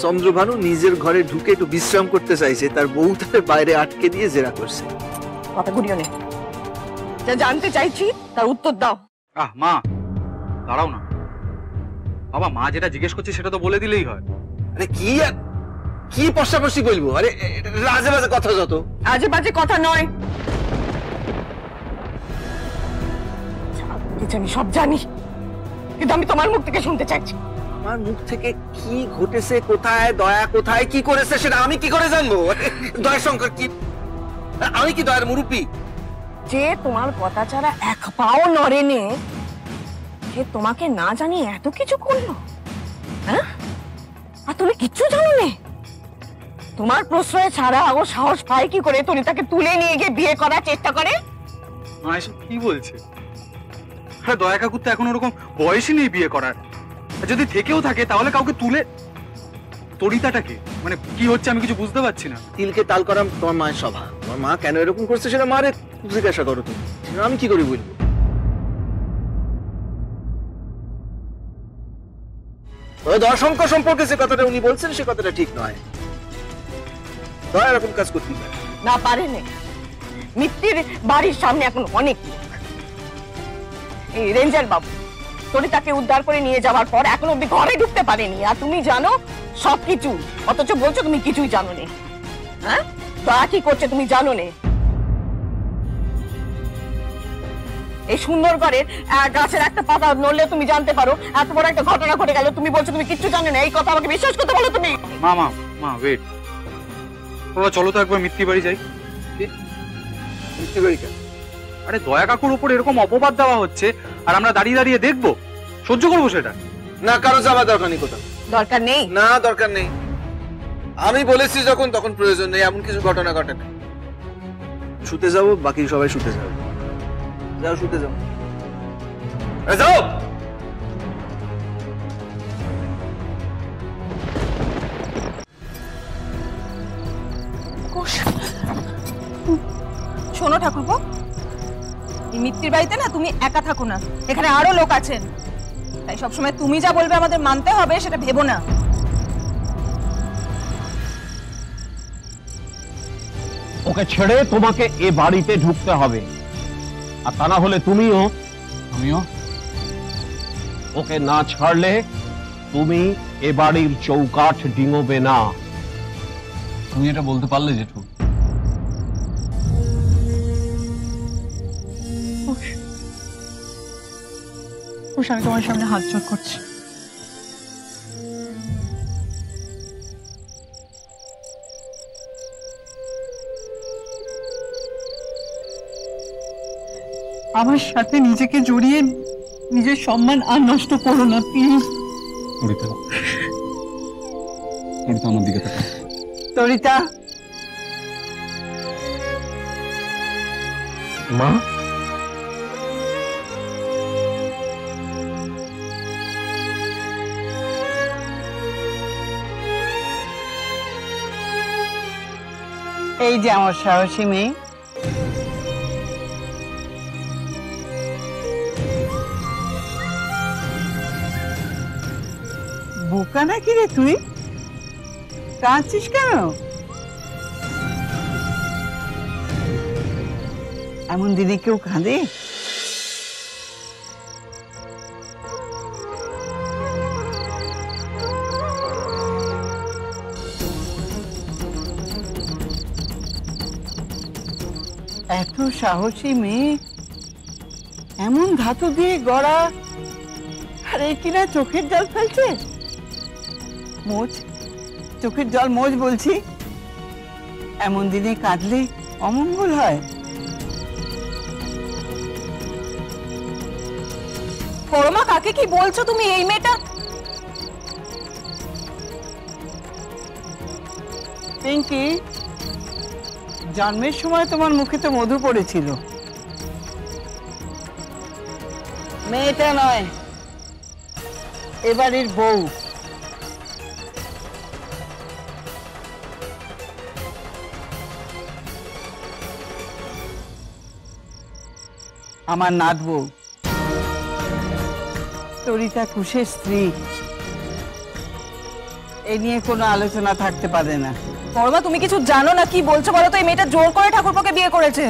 চন্দ্রভানু নিজের ঘরে ঢুকে একটু বিশ্রাম করতে চাইছে, তার বউ তাকে বাইরে আটকে দিয়ে জেরা করছে। কথা ঘুরিও নেই, যা জানতে চাইছি তার উত্তর দাও। মা দাঁড়াও না বাবা, মা যেটা জিজ্ঞেস করছে সেটা তো বলে দিলেই হয়। আরে কি পশ্চাপশ্চি বলবো? আরে আজে বাজে কথা, যত আজে বাজে কথা নয়, আমি সব জানি, কিন্তু আমি তোমার মুখ থেকে শুনতে চাইছি। আমার মুখ থেকে কি ঘটেছে, কোথায় দয়া কোথায় কি করেছে সেটা আমি কি করে জানবো? দয়া শঙ্কর কি, আমি কি দয়ার মুরুব্বি? যে তোমার কথা ছাড়া এক পাও নড়েনি, সে তোমাকে না জানিয়ে এত কিছু করলো, হ্যাঁ? আর তুমি কিচ্ছু জানো না? তোমার প্রশ্রয় ছাড়া ও সাহস পায় কি করে তনিতাকে তুলে নিয়ে গিয়ে বিয়ে করার চেষ্টা করে? মা এসব কি বলছে? আরে দয়া কাকুর তো এখন ওরকম বয়সই নেই বিয়ে করার, যদি থেকেও থাকে তাহলে কাউকে তুলে। তরিতাটাকে মানে কি হচ্ছে আমি কিছু বুঝতে পারছি না। তিলকে তাল করা তোমার মায়ের স্বভাব। তোমার মা কেন এরকম করছে সেটা মারে জিজ্ঞাসা করো তুমি, আমি কি করে বলবো? দর্শঙ্কর সম্পর্কে যে কথাটা উনি বলছেন সে কথাটা ঠিক নয়। দয়া এরকম কাজ করতে না পারে না। মিত্তির বাড়ির সামনে এখন অনেক লোক। এই রেঞ্জার বাবু তরিতাকে উদ্ধার করে নিয়ে যাওয়ার পর এখন অব্দি ঘরে ঢুকতে পারেনি, আর তুমি জানো সবকিছু, অথচ বলছো তুমি কিছুই জানো না। হ্যাঁ, দয়া কি করছে তুমি জানো না? এই সুন্দরগড়ের গাছের একটা পাতা নড়লে তুমি জানতে পারো এত বড় একটা ঘটনা ঘটে গেল, তুমি বলছো তুমি কিচ্ছু জানো না। এই কথা আমাকে বিশ্বাস করতে বলো তুমি? মা মা মা ওয়েট, তোমরা চলো তো একবার মিত্তি বাড়ি যাই। মিত্তি বাড়ি কেন? আরে দয়া কাকুর উপর এরকম অপবাদ দেওয়া হচ্ছে আর আমরা দাঁড়িয়ে দাঁড়িয়ে দেখবো, সহ্য করবো সেটা? না, কারো যাওয়া দরকার নেই। কোথাও দরকার নেই? না, দরকার নেই। আমি বলেছি যখন তখন প্রয়োজন নেই, এমন কিছু ঘটনা ঘটে না। শুতে যাবো, বাকি সবাই শুতে যাবো। যাও শুতে যাও, যাও। শোনো ঠাকুরপো, এই মিত্তির বাড়িতে না তুমি একা থাকো না, এখানে আরো লোক আছেন, তাই সবসময় তুমি যা বলবে আমাদের মানতে হবে সেটা ভেবো না। ওকে ছেড়ে তোমাকে এ বাড়িতে ঢুকতে হবে, আর তা না হলে তুমিও ওকে না ছাড়লে তুমি এ বাড়ির চৌকাঠ ডিঙোবে না। তুমি এটা বলতে পারলে জেঠু? আমি তোমার সামনে হাত জোড় করছি, আমার সাথে নিজেকে জড়িয়ে নিজের সম্মান আর নষ্ট করো না প্লিজ। আমার দিকে তাকাও। তরিতা, মা এই যে আমার সাহসী মেয়ে। বোকা নাকি রে তুই? কাঁদছিস কেন? এমন দিনে কেউ কাঁদে? এত সাহসী মেয়ে, এমন ধাতু দিয়ে গড়া, আর এই কিনা চোখের জল ফেলছে। মোচ, চোখের জল মোচ বলছি। এমন দিনে কাঁদলে অমঙ্গল হয়। পরমা, কাকে কি বলছো তুমি? এই মেয়েটা পিঙ্কি, জন্মের সময় তোমার মুখে তো মধু পড়েছিল। মেয়েটা নয়, এবাড়ির বউ। আমার নাত বউ, তরিতা কুশের স্ত্রী। এ নিয়ে কোনো আলোচনা থাকতে পারে না। বড়মা তুমি কিছু জানো না, কি বলছো বলো তো? এই মেয়েটা জোর করে ঠাকুরপোকে বিয়ে করেছে।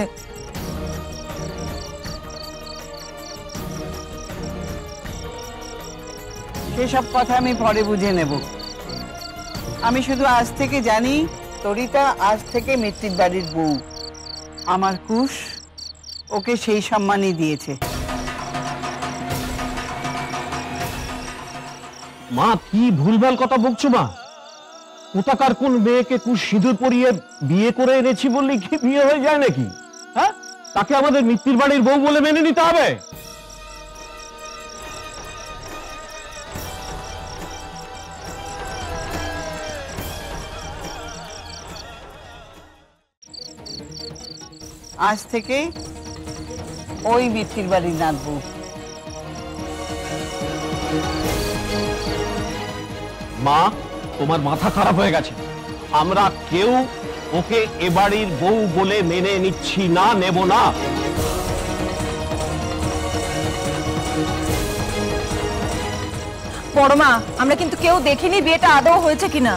সেসব কথা আমি পরে বুঝে নেব। আমি শুধু আজ থেকে জানি তরিতা আজ থেকে মিত্তির বাড়ির বউ। আমার কুশ ওকে সেই সম্মানই দিয়েছে। মা কি ভুলভাল কথা বকছো মা? কোথাকার কোন মেয়েকে কুশ সিঁদুর পরিয়ে বিয়ে করে এনেছি বললে কি বিয়ে হয়ে যায় নাকি? হ্যাঁ, তাকে আমাদের মিত্তির বাড়ির বউ বলে মেনে নিতে হবে? আজ থেকে ওই মিত্তির বাড়ির নাতবু। মা, তোমার মাথা খারাপ হয়ে গেছে। আমরা কেউ ওকে এ বাড়ির বউ বলে মেনে নিচ্ছি না, নেব না। বড়মা, আমরা কিন্তু কেউ দেখিনি বিয়েটা আদৌ হয়েছে কিনা।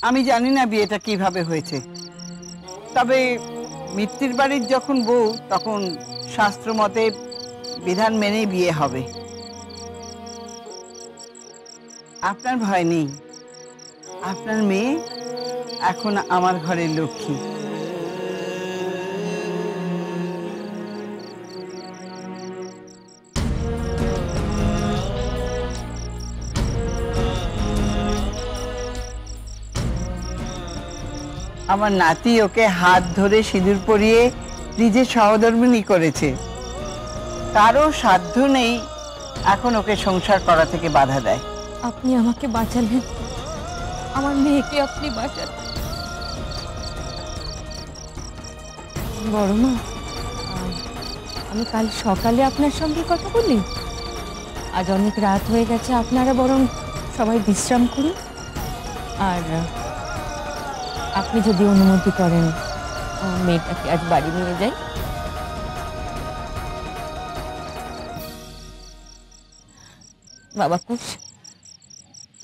আমি জানি না বিয়েটা কিভাবে হয়েছে, তবে মিত্তির বাড়ির যখন বউ তখন শাস্ত্র মতে বিধান মেনেই বিয়ে হবে। আপনার ভয় নেই, আপনার মেয়ে এখন আমার ঘরের লক্ষ্মী। আমার নাতি ওকে হাত ধরে সিঁদুর পরিয়ে নিজের সহধর্মিণী করেছে। কারো সাধ্য নেই এখন ওকে সংসার করা থেকে বাধা দেয়। আপনি আমাকে বাঁচালেন, আমার মেয়েকে আপনি বাঁচালেন। বড়মা, আমি কাল সকালে আপনার সঙ্গে কথা বলি। আজ অনেক রাত হয়ে গেছে, আপনারা বরং সবাই বিশ্রাম করুন। আর আপনি যদি অনুমতি করেন আমার মেয়েটাকে আজ বাড়ি নিয়ে যাই। বাবা কুশ,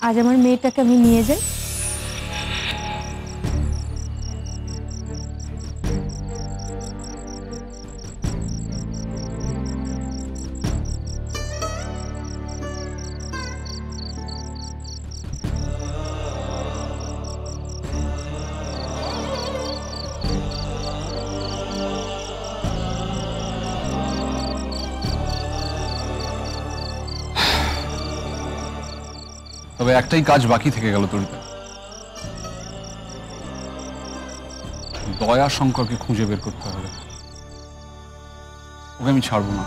আজ আমার মেয়েটাকে আমি নিয়ে যাই। তবে একটাই কাজ বাকি থেকে গেল তরিতা, দয়া শঙ্করকে খুঁজে বের করতে হবে। ওকে আমি ছাড়বো না।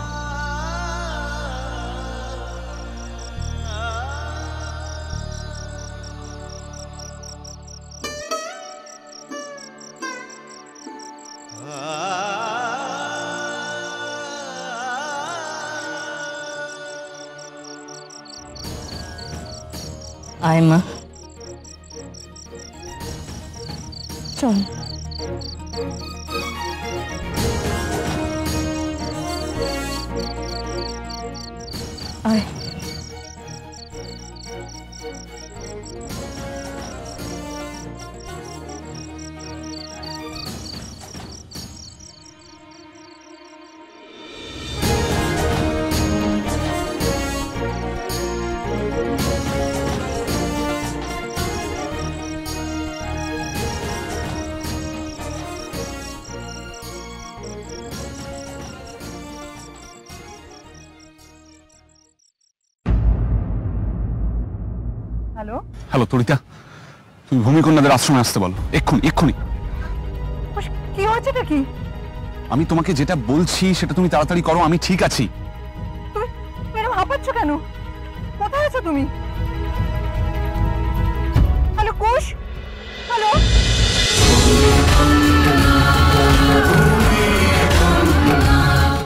আয় মা, চল। আয়। হ্যালো হ্যালো তরিতা, তুমি ভূমিকন্যাদের আশ্রমে আসতে বলো এক্ষুনি, এক্ষুনি। কি হয়েছে নাকি? আমি তোমাকে যেটা বলছি সেটা তুমি তাড়াতাড়ি করো। আমি ঠিক আছি। তুমি এরকম হাঁপাচ্ছ কেন? কোথায় আছো তুমি? হ্যালো কুশ, হ্যালো।